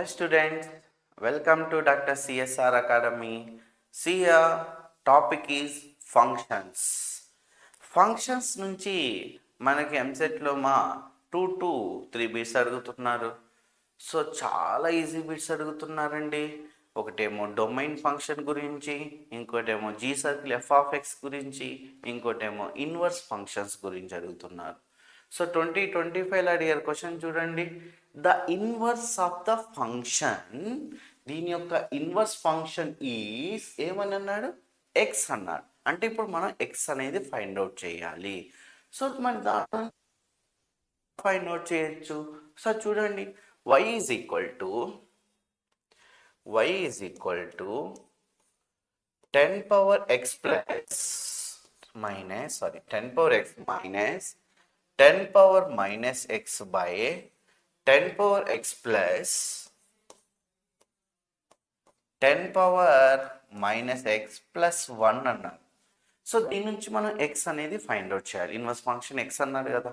Hi students, welcome to Dr. CSR Academy. See here, topic is functions. Functions నుంచి మనకి ఎంసెట్లో మా 2 to 3 bits అడుగుతున్నారు. సో చాలా ఈజీ బిట్స్ అడుగుతున్నారండి. ఒకటేమో డొమైన్ ఫంక్షన్ గురించి, ఇంకోటేమో g circle f of x గురించి, ఇంకోటేమో ఇన్వర్స్ ఫంక్షన్స్ గురించి అడుగుతున్నారు. సో 2025లో అడిగారు క్వశ్చన్ చూడండి. The inverse of the function, దీని యొక్క ఇన్వర్స్ ఫంక్షన్ ఈజ్ ఏమని అన్నాడు? ఎక్స్ అన్నాడు. అంటే ఇప్పుడు మనం ఎక్స్ అనేది ఫైండ్ అవుట్ చేయాలి. సో మన దాంట్లో ఫైండ్ అవుట్ చేయొచ్చు. సో చూడండి, y is equal to 10 power x plus minus 10 power x minus 10 power minus x by 10 power x plus 10 power minus x plus 1 అన్నారు. సో దీని నుంచి మనం ఎక్స్ అనేది ఫైండ్ అవుట్ చేయాలి. ఇన్వర్స్ ఫంక్షన్ ఎక్స్ అన్నారు కదా.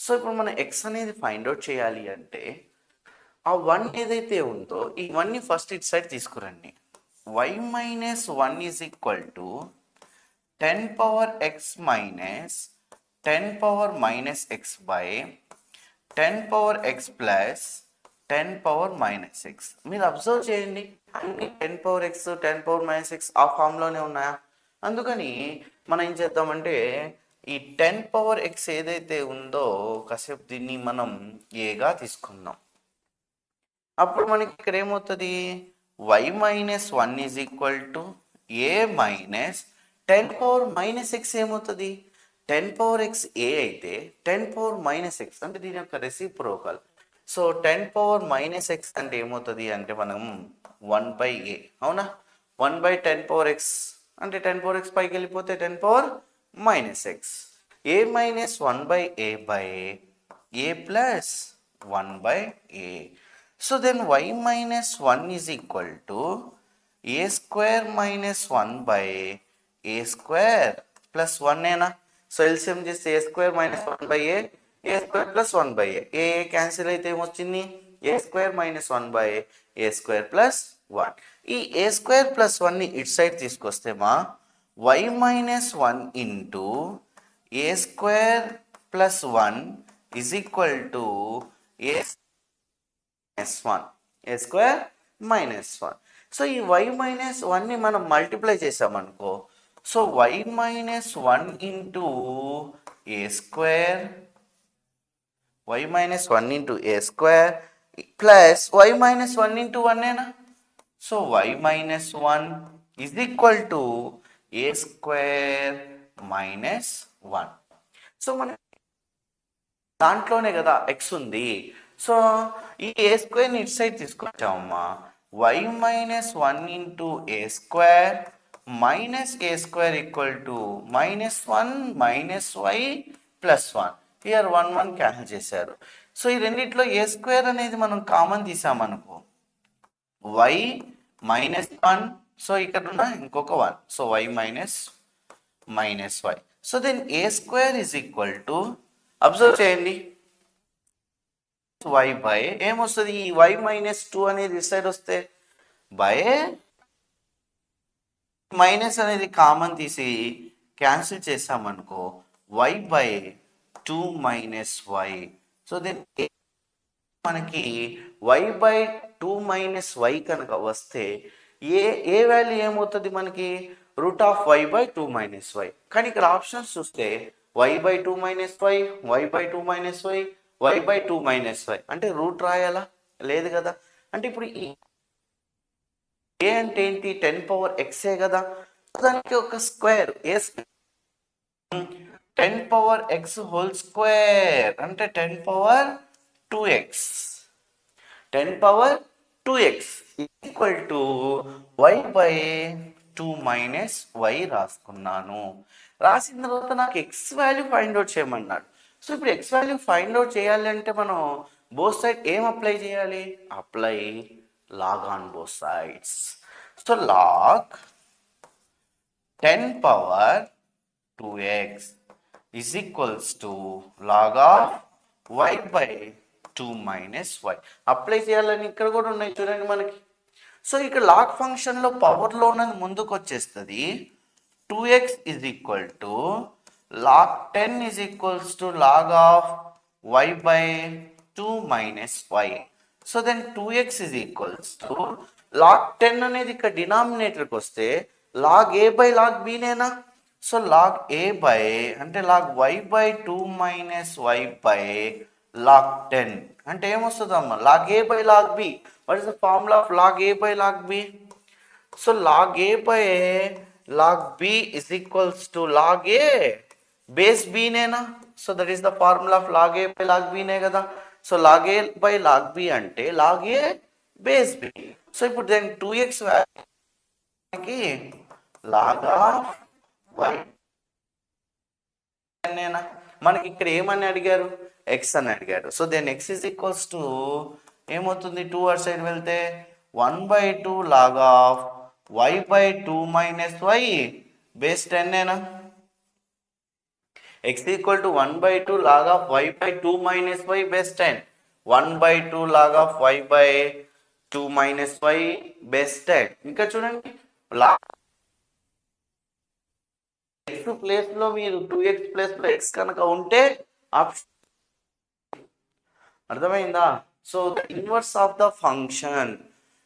సో ఇప్పుడు మనం ఎక్స్ అనేది ఫైండ్ అవుట్ చేయాలి అంటే ఆ 1 ఏదైతే ఉందో ఈ 1ని ఫస్ట్ ఇటు సైడ్ తీసుకురండి. y minus 1 is equal to 10 power x minus 10 power minus x by 10 power x plus 10 power minus x. మీరు అబ్జర్వ్ చేయండి, అన్ని 10 power x 10 power minus x ఆ ఫామ్లోనే ఉన్నాయా? అందుకని మనం ఏం చేద్దామంటే ఈ 10 power x ఏదైతే ఉందో కాసేపు దీన్ని మనం ఏగా తీసుకుందాం. అప్పుడు మనకి ఇక్కడ ఏమవుతుంది? y minus 1 is equal to A minus 10 power minus X ఏమవుతుంది? 10 పవర్ ఎక్స్ ఏ అయితే 10 పవర్ మైనస్ ఎక్స్ అంటే దీని యొక్క reciprocal. So 10 power minus X అంటే ఏమవుతుంది అంటే మనం 1/a, అవునా? 1/10 పవర్ ఎక్స్ అంటే 10 పవర్ ఎక్స్ పైకి వెళ్ళిపోతే 10 power minus X. A minus 1/a by A plus 1/a. So then y minus 1 is equal to a square minus 1 by a square plus 1 ఏనా? So LCM చేస్తే a square minus 1 by a square plus 1 by a cancel అయితే ఏమొచ్చింది? a square minus 1 by a square plus 1. ఈ a square plus 1ని ఇటు side తీసుకొస్తే మా y minus 1 into a square plus 1 is equal to a square minus 1. So ఈ y minus 1ని మనం మల్టిప్లై చేసామనుకో, so y minus 1 into a square, y minus 1 into a square plus y minus 1 into 1 ఏనా? So y minus 1 is equal to a square minus 1. So మన దాంట్లోనే కదా X ఉంది. So ఈ ఏ స్క్వేర్ని ఇటు సైడ్ తీసుకొచ్చామమ్మా. y minus 1 into a square minus a square equal to minus 1 minus y plus 1. Here 1 1 cancel చేశారు. సో ఈ రెండిట్లో ఏ స్క్వేర్ అనేది మనం కామన్ తీసామనుకో, y మైనస్ 1, సో ఇక్కడ ఉన్న ఇంకొక 1, so y minus y. So then a square is equal to, observe చేయండి, y బై ఏమొస్తుంది? ఈ y మైనస్ 2 అనేది ఇటు సైడ్ వస్తే బై మైనస్ అనేది కామన్ తీసి క్యాన్సిల్ చేసామనుకో, y by 2 minus y. So then మనకి y బై 2 మైనస్ y కనుక వస్తే ఏ వాల్యూ ఏమవుతుంది మనకి? Root of y by 2 minus y. కానీ ఇక్కడ ఆప్షన్స్ చూస్తే y by 2 minus y, y by 2 minus y, y by 2 minus y అంటే root రాయాలా? లేదు కదా. అంటే ఇప్పుడు ఈ ఏ అంటే ఏంటి? 10 పవర్ ఎక్సే కదా. దానికి ఒక square a 10 power x whole square అంటే 10 power 2x, 10 power 2x equal to y by 2 minus y రాసుకున్నాను. రాసిన తర్వాత నాకు ఎక్స్ వాల్యూ ఫైండ్ అవుట్ చేయమన్నాడు. సో ఇప్పుడు ఎక్స్ వాల్యూ ఫైండ్ అవుట్ చేయాలి అంటే మనం బోత్ సైడ్ ఏం అప్లై చేయాలి? Apply log on both sides. So log 10 power 2x is equals to log of y by 2 minus y apply చేయాలని ఇక్కడ కూడా ఉన్నాయి చూడండి మనకి. సో ఇక్కడ లాగ్ ఫంక్షన్లో పవర్లో ఉన్నది ముందుకు వచ్చేస్తుంది. 2x is equal to log 10 is equals to log of y by 2 minus y. So then 2x is equals to log 10 అనేది ఇక్కడ డినామినేటర్కి వస్తే log a by log b నేనా. సో log a by అంటే log y by 2 minus y by log 10 అంటే ఏమొస్తుందమ్మా log a by log b. What is the formula of log a by log b? So log a by log b is equals to log a base b నేనా. So that is the formula of log a by log b నే కదా. So log a by log b అంటే log a base b. So ఇప్పుడు then 2x వాల్యూకి log of y నేనా. మనకి ఇక్కడ ఏమని అడిగారు, x అని అడిగారు. So then x is equals to ఏమవుతుంది, 2 అటు సైడ్ వెళ్తే 1/2 log of y by 2 minus y base 10 నేనా. x equal to 1/2 log of y by 2 minus y base 10. 1/2 log of y by 2 minus y base 10. ఇంకా చూడండి x place లో మీరు 2x place లో x కనుక ఉంటే ఆప్షన్ అర్థమైందా. So inverse of the function.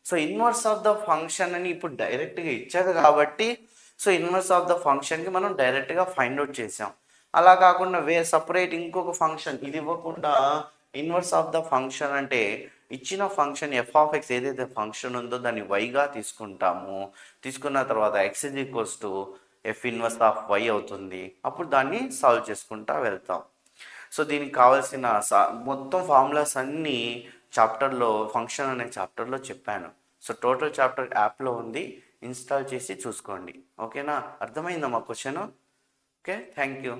So inverse of the function అని ఇప్పుడు డైరెక్ట్గా ఇచ్చారు కాబట్టి సో ఇన్వర్స్ ఆఫ్ ద ఫంక్షన్కి మనం డైరెక్ట్గా ఫైండ్ అవుట్ చేసాం. అలా కాకుండా సపరేట్ ఇంకొక ఫంక్షన్ ఇది ఇవ్వకుండా ఇన్వర్స్ ఆఫ్ ద ఫంక్షన్ అంటే ఇచ్చిన ఫంక్షన్ ఎఫ్ ఆఫ్ ఎక్స్ ఏదైతే ఫంక్షన్ ఉందో దాన్ని వైగా తీసుకుంటాము. తీసుకున్న తర్వాత x is equals to f inverse of y అవుతుంది. అప్పుడు దాన్ని సాల్వ్ చేసుకుంటా వెళ్తాం. సో దీనికి కావాల్సిన మొత్తం ఫార్ములాస్ అన్నీ చాప్టర్లో ఫంక్షన్ అనే చాప్టర్లో చెప్పాను. సో టోటల్ చాప్టర్ యాప్లో ఉంది, ఇన్స్టాల్ చేసి చూసుకోండి. ఓకేనా, అర్థమైందా మా క్వశ్చన్? Okay, thank you.